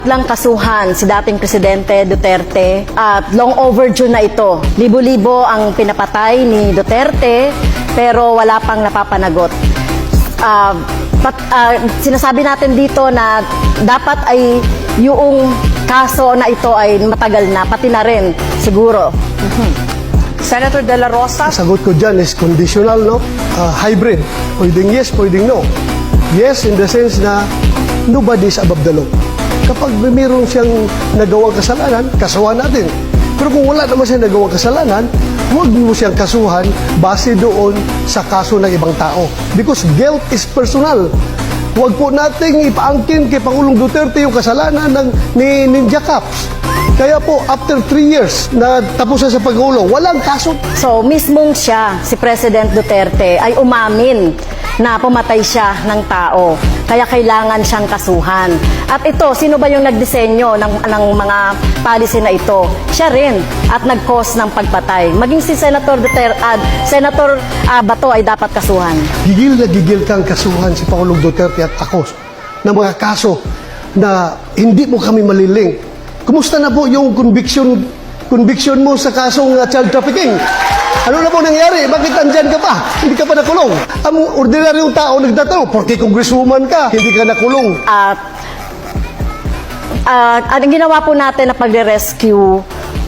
Lang kasuhan si dating Presidente Duterte at long overdue na ito. Libo-libo ang pinapatay ni Duterte pero wala pang napapanagot. Sinasabi natin dito na dapat ay yung kaso na ito ay matagal na, pati na rin siguro. Senator De La Rosa? Sagot ko dyan is conditional, no? Hybrid. Pwedeng yes, pwedeng no. Yes, in the sense na nobody is above the law. Kapag mayroon siyang nagawang kasalanan, kasuhan natin. Pero kung wala naman siyang nagawang kasalanan, huwag mo siyang kasuhan base doon sa kaso ng ibang tao. Because guilt is personal. Huwag po nating ipaangkin kay Pangulong Duterte yung kasalanan ni Ninja Caps. Kaya po, after 3 years na tapos na sa pagulong, walang kaso. So, mismong siya, si President Duterte, ay umamin na pumatay siya ng tao. Kaya kailangan siyang kasuhan. At ito, sino ba yung nagdisenyo ng mga policy na ito? Siya rin at nag-cause ng pagpatay. Maging si Senator Senator Bato ay dapat kasuhan. Gigil na gigil kang kasuhan si Pangulong Duterte at ako ng mga kaso na hindi mo kami maliling. Kumusta na po yung conviction mo sa kasong child trafficking? Ano na po nangyari? Bakit andyan ka pa? Hindi ka pa nakulong. Ang ordinaryong tao nagtatanong, porque congresswoman ka, hindi ka nakulong. Ang ginawa po natin na pagre-rescue,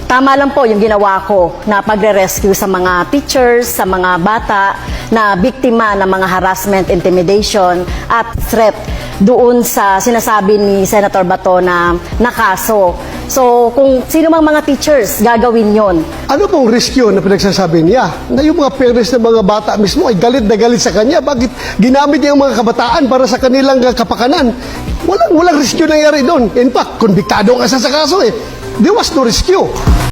tama lang po yung ginawa ko na pagre-rescue sa mga teachers, sa mga bata na biktima ng mga harassment, intimidation at threat doon sa sinasabi ni Senator Bato na kaso. So, kung sino mang mga teachers, gagawin yon. Ano pong rescue na pinagsasabi niya? Na yung mga parents ng mga bata mismo ay galit na galit sa kanya. Bakit ginamit niya ang mga kabataan para sa kanilang kapakanan? Walang rescue nangyari doon. In fact, konbiktado ang asa sa kaso eh. There was no rescue.